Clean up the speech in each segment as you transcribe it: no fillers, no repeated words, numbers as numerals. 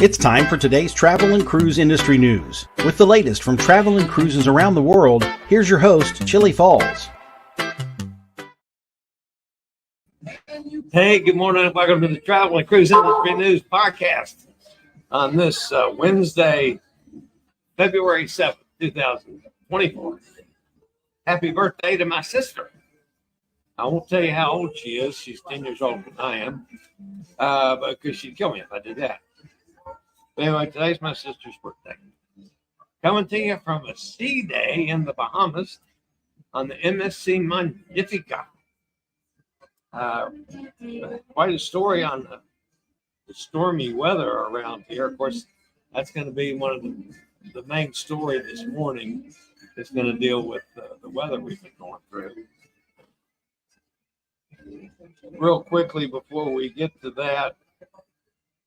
It's time for today's travel and cruise industry news. With the latest from travel and cruises around the world, here's your host, Chillie Falls. Hey, good morning. Welcome to the Travel and Cruise Industry News Podcast on this Wednesday, February 7th, 2024. Happy birthday to my sister. I won't tell you how old she is. She's 10 years older than I am, because she'd kill me if I did that. But anyway, today's my sister's birthday. Coming to you from a sea day in the Bahamas on the MSC Magnifica. Quite a story on the stormy weather around here. Of course, that's going to be one of the main story this morning. It's going to deal with the weather we've been going through. Real quickly before we get to that,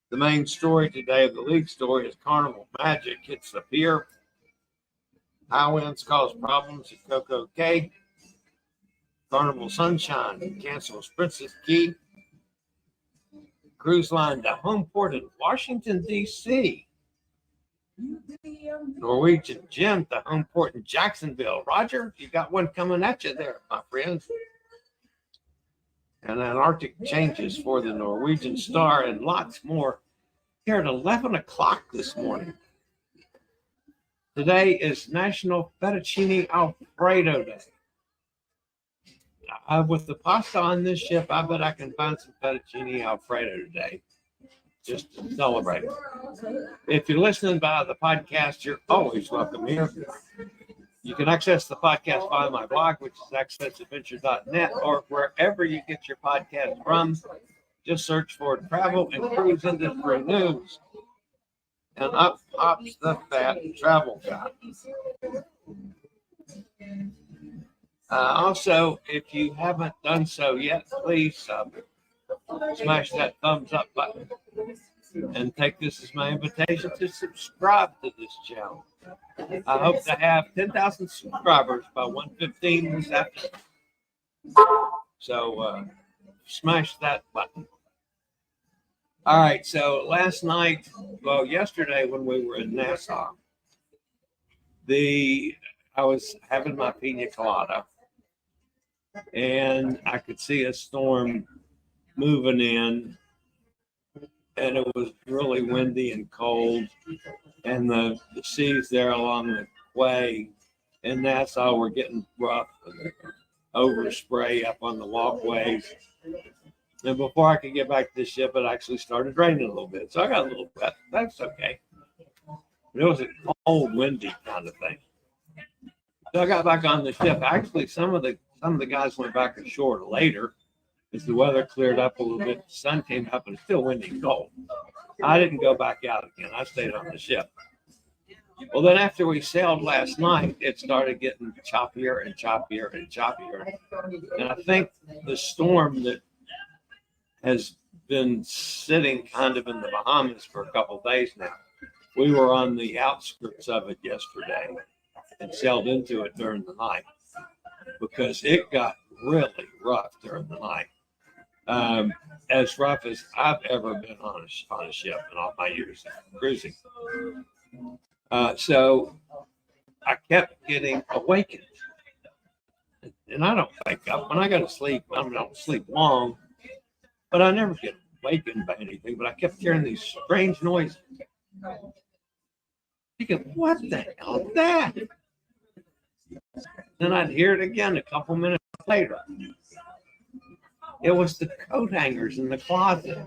the main story today, the lead story, is Carnival Magic Hits the Pier. High winds cause problems at CocoCay. Carnival Sunshine cancels Princess Key. Cruise line to Homeport in Washington, D.C. Norwegian Gem to Homeport in Jacksonville. Roger, you got one coming at you there, my friends. And Antarctic changes for the Norwegian Star and lots more here at 11 o'clock this morning. Today is National Fettuccine Alfredo Day. With the pasta on this ship, I bet I can find some fettuccine Alfredo today just to celebrate. If you're listening by the podcast, you're always welcome here. You can access the podcast via my blog, which is accessadventure.net, or wherever you get your podcast from. Just search for Travel and Cruise Industry News, and up pops the fat travel guy. Also, if you haven't done so yet, please smash that thumbs up button and take this as my invitation to subscribe to this channel. I hope to have 10,000 subscribers by 1:15 this afternoon. So smash that button. All right, so yesterday when we were in Nassau, I was having my pina colada, and I could see a storm moving in, and it was really windy and cold, and the seas there along the quay in Nassau were getting rough and overspray up on the walkways. And before I could get back to the ship, it actually started raining a little bit, so I got a little wet. That's okay. But it was a cold, windy kind of thing. So I got back on the ship. Actually, some of the guys went back ashore later as the weather cleared up a little bit. The sun came up, and it's still windy and cold. I didn't go back out again. I stayed on the ship. Well, then after we sailed last night, it started getting choppier and choppier and choppier. And I think the storm that has been sitting kind of in the Bahamas for a couple of days now. We were on the outskirts of it yesterday and sailed into it during the night because it got really rough during the night. As rough as I've ever been on a ship in all my years of cruising. So I kept getting awakened. And I don't wake up. When I go to sleep, I don't sleep long, but I never get awakened by anything. But I kept hearing these strange noises. Thinking, what the hell is that? Then I'd hear it again a couple minutes later. It was the coat hangers in the closet.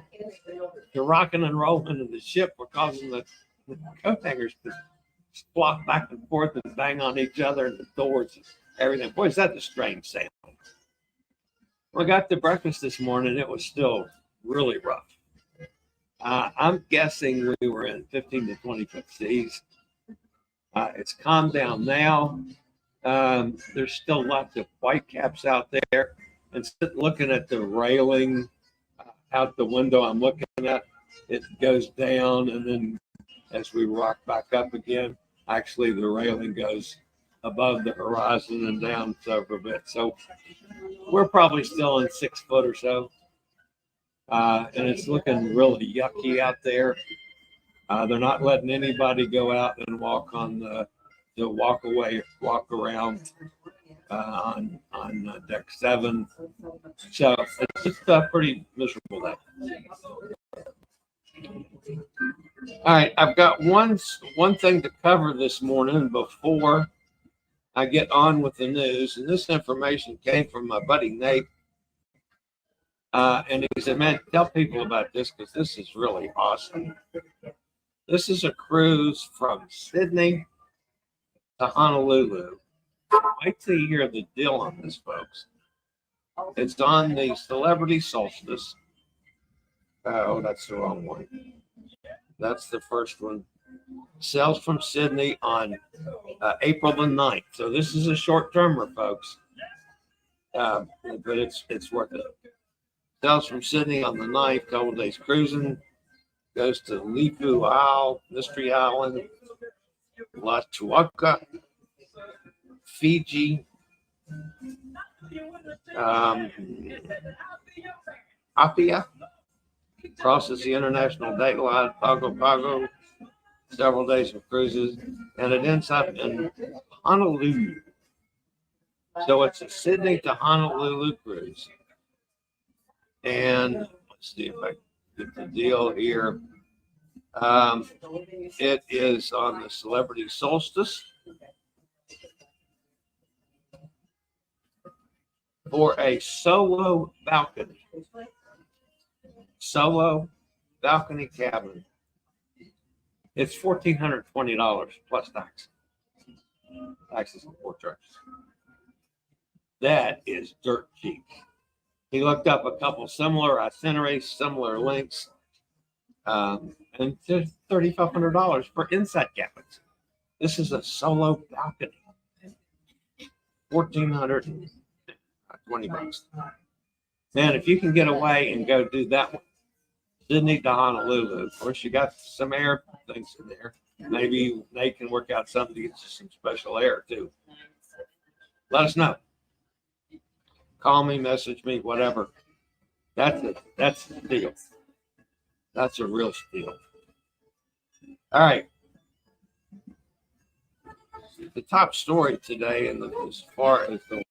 The rocking and rolling of the ship were causing the coat hangers to flop back and forth and bang on each other and the doors and everything. Boy, is that a strange sound. When I got to breakfast this morning, it was still really rough. I'm guessing we were in 15 to 20 foot seas. It's calmed down now. There's still lots of whitecaps out there. And looking at the railing out the window I'm looking at, it goes down, and then as we rock back up again, actually the railing goes above the horizon and down several bit. So we're probably still in 6 foot or so. And it's looking really yucky out there. They're not letting anybody go out and walk walk around on deck 7. So it's just a pretty miserable day. All right, I've got one thing to cover this morning before I get on with the news, and this information came from my buddy Nate. And he said, "Man, tell people about this because this is really awesome." This is a cruise from Sydney to Honolulu. Wait till you hear the deal on this, folks. It's on the Celebrity Solstice. Oh, that's the wrong one. That's the first one. Sails from Sydney on April the 9th. So this is a short-termer, folks. But it's worth it. Sails from Sydney on the 9th, couple days cruising. Goes to Lipu Isle, Mystery Island, Latuaka, Fiji, Apia, crosses the international date line, Pago Pago, several days of cruises, and it ends up in Honolulu. So it's a Sydney to Honolulu cruise. And let's see if I get the deal here. It is on the Celebrity Solstice for a solo balcony. Solo balcony cabin. It's $1,420 plus tax. Taxes and port charges. That is dirt cheap. He looked up a couple similar itineraries, similar links, and just $3,500 for inside cabins. This is a solo balcony. $1,420. Man, if you can get away and go do that one, Sydney to Honolulu. Of course, you got some air things in there. Maybe they can work out something to get you some special air too. Let us know. Call me, message me, whatever. That's the deal. That's a real steal. All right. The top story today, as far as the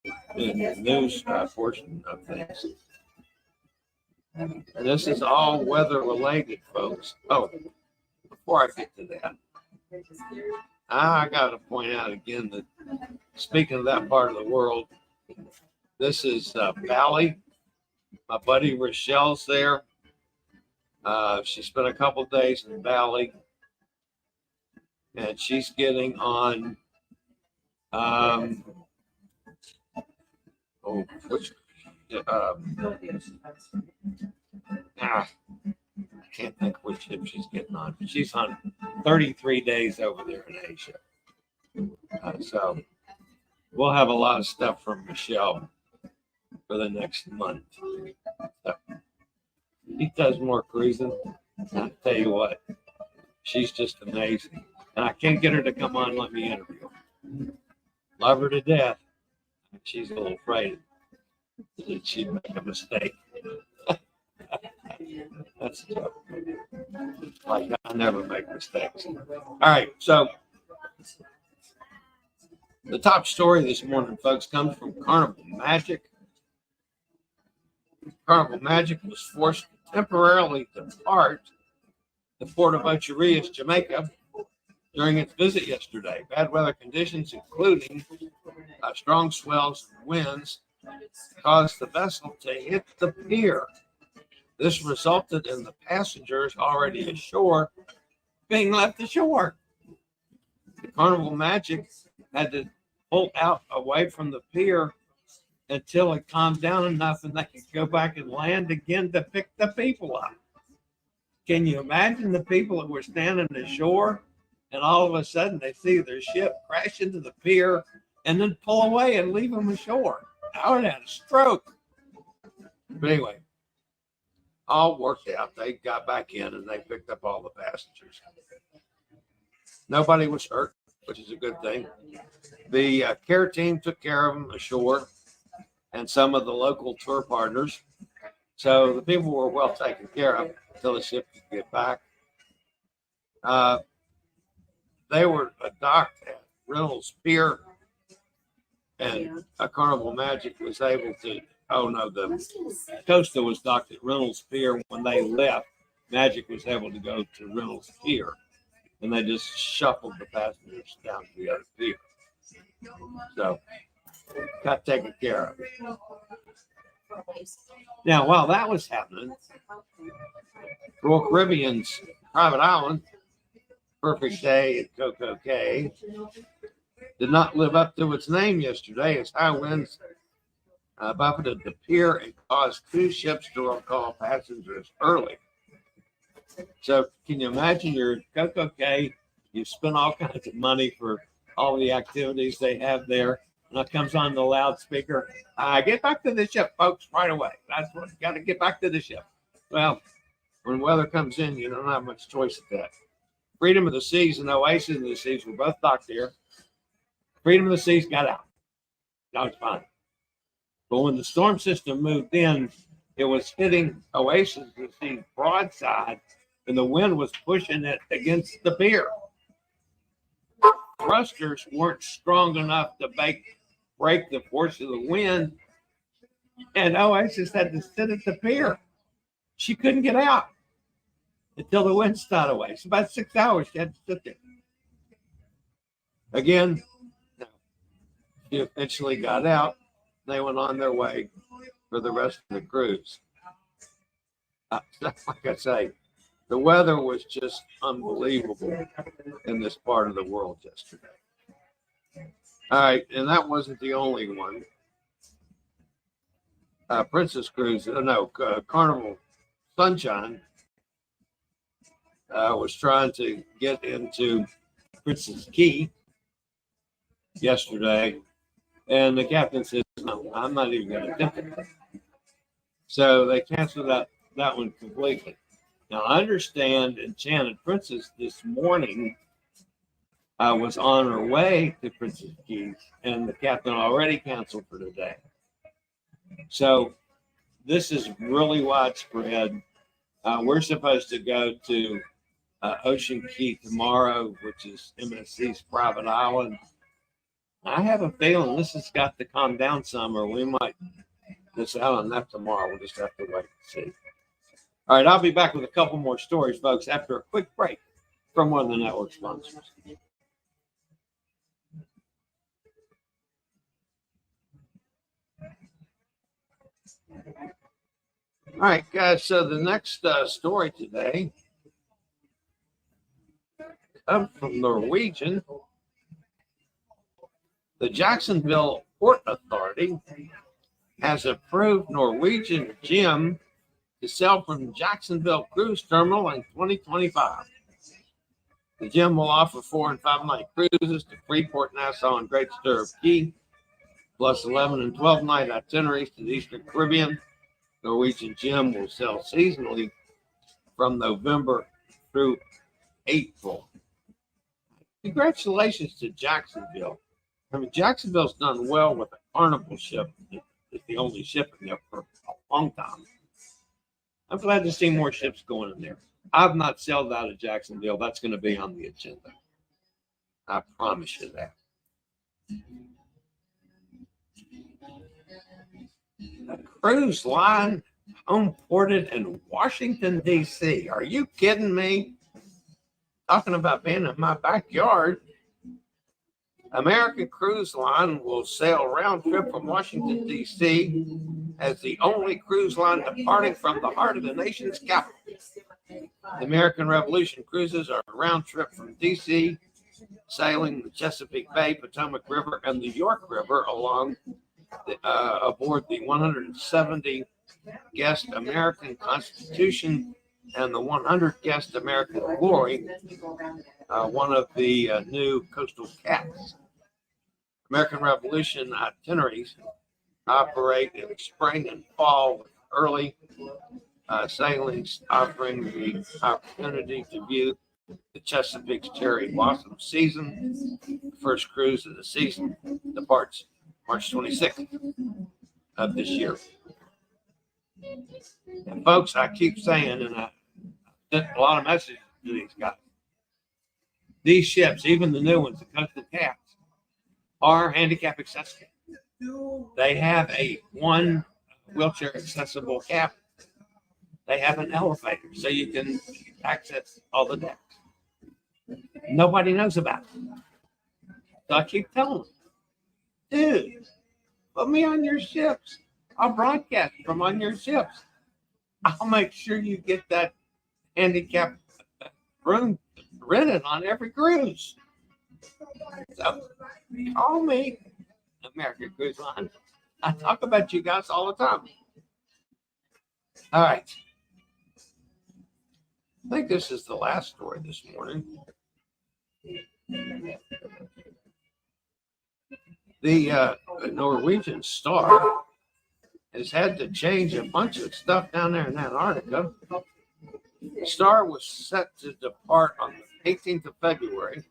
news portion of things, and this is all weather related, folks. Oh, before I get to that, I got to point out again that speaking of that part of the world, this is Bali. My buddy Rochelle's there. She spent a couple of days in Bali, and she's getting on. I can't think which ship she's getting on. She's on 33 days over there in Asia. So we'll have a lot of stuff from Michelle for the next month. So he does more cruising. I'll tell you what, she's just amazing. And I can't get her to come on and let me interview her. Love her to death. She's a little afraid that she'd make a mistake. That's a joke. Like, I never make mistakes. All right, so the top story this morning, folks, comes from Carnival Magic. Carnival Magic was forced to temporarily depart the port of Ocho Rios, Jamaica, during its visit yesterday. Bad weather conditions, including strong swells and winds, caused the vessel to hit the pier. This resulted in the passengers already ashore being left ashore. The Carnival Magic had to pull out away from the pier until it calmed down enough and they could go back and land again to pick the people up. Can you imagine the people that were standing ashore and all of a sudden they see their ship crash into the pier and then pull away and leave them ashore? I would have had a stroke. But anyway, all worked out. They got back in and they picked up all the passengers. Nobody was hurt, which is a good thing. The care team took care of them ashore and some of the local tour partners. So the people were well taken care of until the ship could get back. They were docked at Reynolds Pier, and Carnival Magic was able to. Oh no, the Costa was docked at Reynolds Pier. When they left, Magic was able to go to Reynolds Pier, and they just shuffled the passengers down to the other pier. So, got taken care of. Now, while that was happening, Royal Caribbean's private island, perfect day at CocoCay, did not live up to its name yesterday as high winds buffeted the pier and caused two ships to recall passengers early. So can you imagine you're at CocoCay, you spend all kinds of money for all the activities they have there, and it comes on the loudspeaker, get back to the ship, folks, right away. That's what you got to get back to the ship. Well, when weather comes in, you don't have much choice at that. Freedom of the Seas and Oasis of the Seas were both docked here. Freedom of the Seas got out. That was fine. But when the storm system moved in, it was hitting Oasis of the Seas broadside, and the wind was pushing it against the pier. Thrusters weren't strong enough to break the force of the wind, and Oasis had to sit at the pier. She couldn't get out until the wind started away. So about 6 hours she had to sit there. Again, she eventually got out. They went on their way for the rest of the cruise. Like I say, the weather was just unbelievable in this part of the world yesterday. All right, and that wasn't the only one. Carnival Sunshine was trying to get into Princess Key yesterday, and the captain said, "No, I'm not even going to attempt it." So they canceled that one completely. Now, I understand Enchanted Princess this morning was on her way to Princess Keys, and the captain already canceled for today. So this is really widespread. We're supposed to go to Ocean Key tomorrow, which is MSC's private island. I have a feeling this has got to calm down some, or we might miss out on that tomorrow. We'll just have to wait and see. All right, I'll be back with a couple more stories, folks, after a quick break from one of the network sponsors. All right, guys, so the next story today comes from Norwegian. The Jacksonville Port Authority has approved Norwegian Gem to sell from Jacksonville Cruise Terminal in 2025. The Gem will offer 4 and 5 night cruises to Freeport, Nassau, and Great Stirrup Cay, plus 11 and 12 night itineraries to the Eastern Caribbean. Norwegian Gem will sell seasonally from November through April. Congratulations to Jacksonville. I mean, Jacksonville's done well with a Carnival ship. It's the only ship in there for a long time. I'm glad to see more ships going in there. I've not sailed out of Jacksonville. That's going to be on the agenda. I promise you that. A cruise line homeported in Washington, D.C. Are you kidding me? Talking about being in my backyard. American Cruise Line will sail round trip from Washington, D.C. as the only cruise line departing from the heart of the nation's capital. The American Revolution cruises are a round trip from D.C., sailing the Chesapeake Bay, Potomac River, and the York River aboard the 170 guest American Constitution and the 100 guest American Glory, one of the new coastal cats. American Revolution itineraries operate in spring and fall with early sailings, offering the opportunity to view the Chesapeake's cherry blossom season. The first cruise of the season departs March 26th of this year. And folks, I keep saying, and I sent a lot of messages to these guys, these ships, even the new ones, the custom cabs, are handicap accessible. They have a one wheelchair accessible cabin. They have an elevator so you can access all the decks. Nobody knows about it. So I keep telling them, dude, put me on your ships. I'll broadcast from on your ships. I'll make sure you get that handicap room rented on every cruise. So call me, American Cruise Line. I talk about you guys all the time. All right. I think this is the last story this morning. The Norwegian Star has had to change a bunch of stuff down there in Antarctica. The Star was set to depart on the 18th of February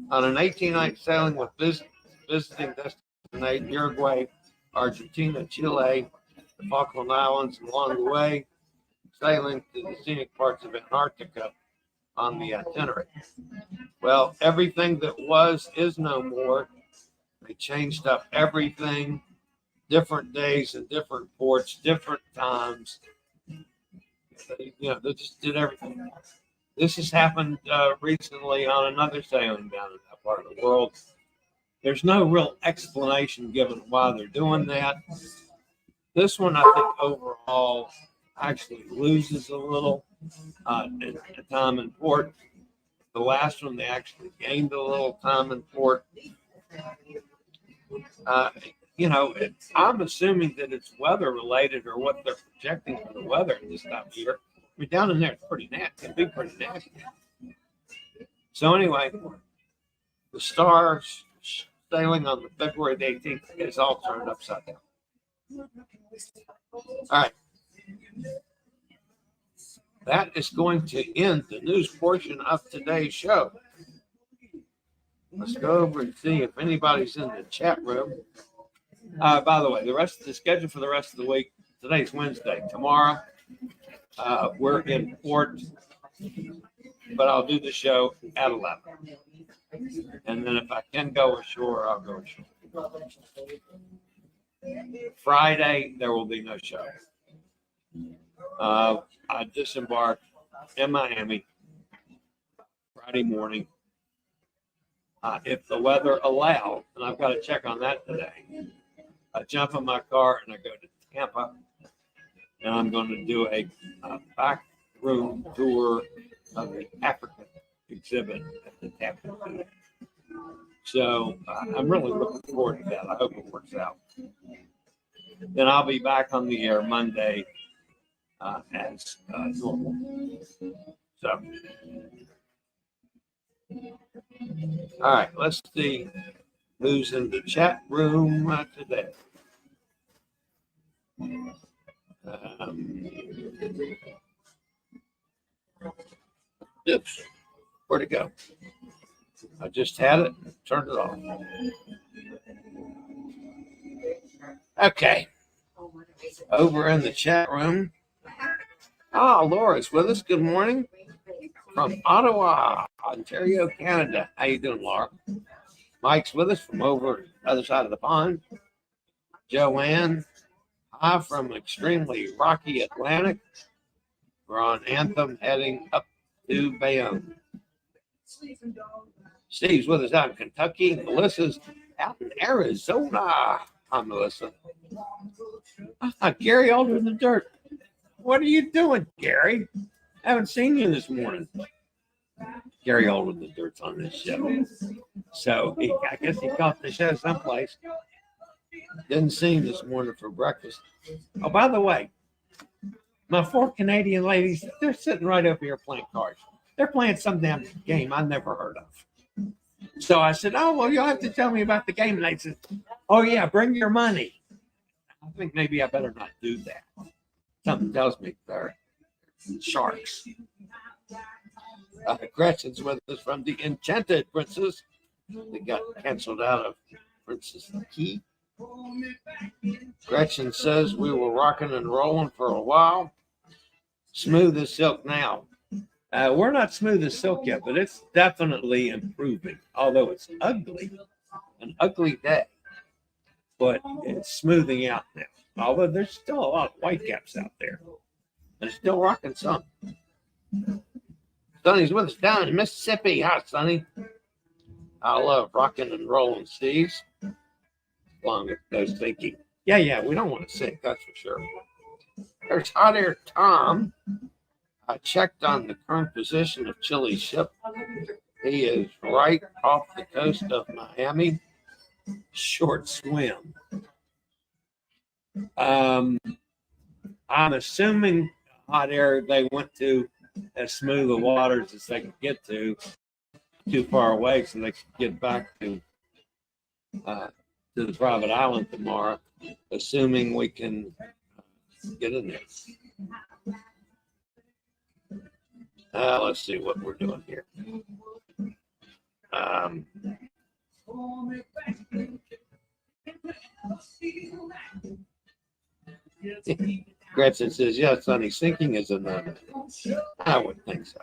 on an 18-night sailing with visiting destinations Uruguay, Argentina, Chile, the Falkland Islands, and along the way, sailing to the scenic parts of Antarctica on the itinerary. Well, everything that was is no more. They changed up everything, different days and different ports, different times. They just did everything. This has happened recently on another sailing down in that part of the world. There's no real explanation given why they're doing that. This one, I think, overall actually loses a little in time in port. The last one, they actually gained a little time in port. I'm assuming that it's weather related or what they're projecting for the weather this time of year. I mean, down in there, it's pretty nasty. It can be pretty nasty. So anyway, the Star sailing on the February the 18th is all turned upside down. All right. That is going to end the news portion of today's show. Let's go over and see if anybody's in the chat room. By the way, the schedule for the rest of the week, today's Wednesday. Tomorrow, we're in port, but I'll do the show at 11. And then if I can go ashore, I'll go ashore. Friday, there will be no show. I disembark in Miami Friday morning. If the weather allows, and I've got to check on that today, I jump in my car and I go to Tampa, and I'm going to do a back room tour of the African exhibit at the Tampa Zoo. So I'm really looking forward to that. I hope it works out. Then I'll be back on the air Monday as normal. So, all right, let's see who's in the chat room today. Oops, where'd it go? I just had it, turned it off. Okay, over in the chat room. Laura's with us. Good morning from Ottawa, Ontario, Canada. How you doing, Laura? Mike's with us from over the other side of the pond. Joanne, hi from extremely rocky Atlantic. We're on Anthem heading up to Bayonne. Steve's with us out in Kentucky. Melissa's out in Arizona. Hi, Melissa. Gary Alder in the dirt. What are you doing, Gary? I haven't seen you this morning. Gary Alder in the dirt's on this show. So I guess he caught the show someplace. Didn't see him this morning for breakfast. Oh, by the way, my 4 Canadian ladies, they're sitting right over here playing cards. They're playing some damn game I never heard of. So I said, oh, well, you'll have to tell me about the game. And they said, oh, yeah, bring your money. I think maybe I better not do that. Something tells me they're sharks. Gretchen's with us from the Enchanted Princess. They got canceled out of Princess Key. Gretchen says we were rocking and rolling for a while. Smooth as silk now. We're not smooth as silk yet, but it's definitely improving. Although it's ugly, an ugly day, but it's smoothing out now. Although there's still a lot of whitecaps out there, and it's still rocking some. Sonny's with us down in Mississippi. Hi, Sonny. I love rocking and rolling seas. As long as those thinking. Yeah, we don't want to sink, that's for sure. There's Hot Air Tom. I checked on the current position of Chillie's ship. He is right off the coast of Miami. Short swim. I'm assuming Hot Air they went to as smooth the waters as they could get to, too far away, so they could get back to the private island tomorrow, assuming we can get in there. Let's see what we're doing here. Gretchen says, yes, Sonny, sinking is a no. I would think so.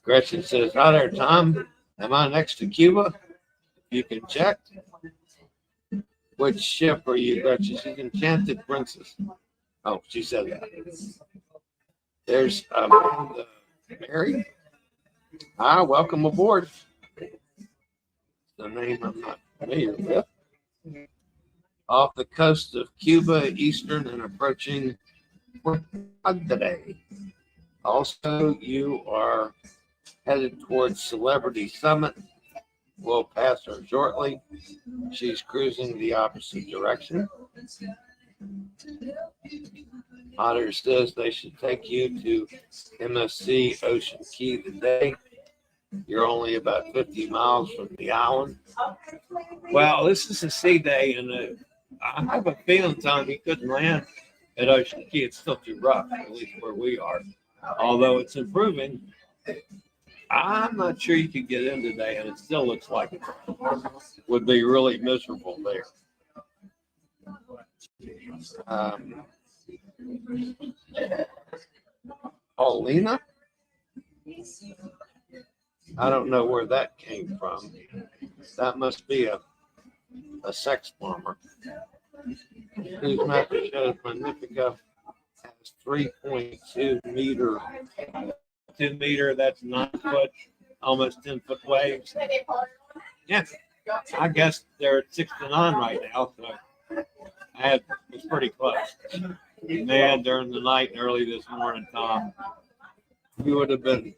Gretchen says, hi there, Tom. Am I next to Cuba? You can check. Which ship are you, Gretchen? She's Enchanted Princess. Oh, she said that. There's Mary. Hi, welcome aboard. The name I'm not familiar with. Off the coast of Cuba, eastern and approaching today. Also, you are headed towards Celebrity Summit. We'll pass her shortly. She's cruising the opposite direction. Otter says they should take you to MSC Ocean Key today. You're only about 50 miles from the island. Well, this is a sea day, and I have a feeling, Tom, he couldn't land at Ocean Key. It's still too rough, at least where we are. Although it's improving, I'm not sure you could get in today, and it still looks like it would be really miserable there. Paulina? I don't know where that came from. That must be a sex bomber. Whose map shows Magnifica has 3.2 meter. 2 meter, that's 9 foot, almost 10 foot waves. Yeah, I guess they're at 6 to 9 right now, so it's pretty close. Man, during the night and early this morning, Tom, we would have been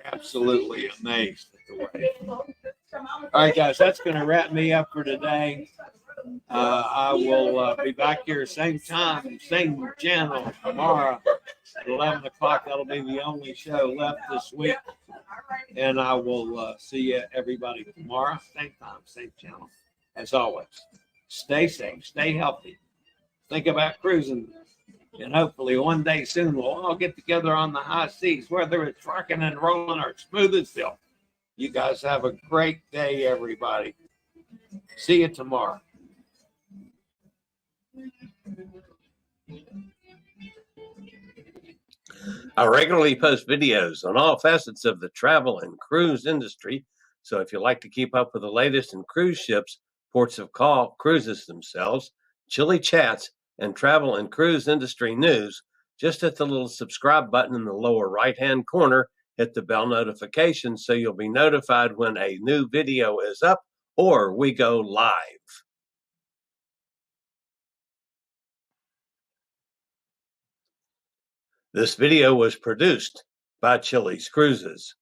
absolutely amazed at the wave. All right, guys, that's going to wrap me up for today. I will be back here same time, same channel tomorrow at 11 o'clock. That'll be the only show left this week. And I will see everybody tomorrow, same time, same channel. As always, stay safe, stay healthy. Think about cruising. And hopefully one day soon we'll all get together on the high seas, whether it's rocking and rolling or smooth as silk. You guys have a great day, everybody. See you tomorrow. I regularly post videos on all facets of the travel and cruise industry. So if you like to keep up with the latest in cruise ships, ports of call, cruises themselves, Chillie chats, and travel and cruise industry news, just hit the little subscribe button in the lower right-hand corner, hit the bell notification so you'll be notified when a new video is up or we go live. This video was produced by Chilliescruises.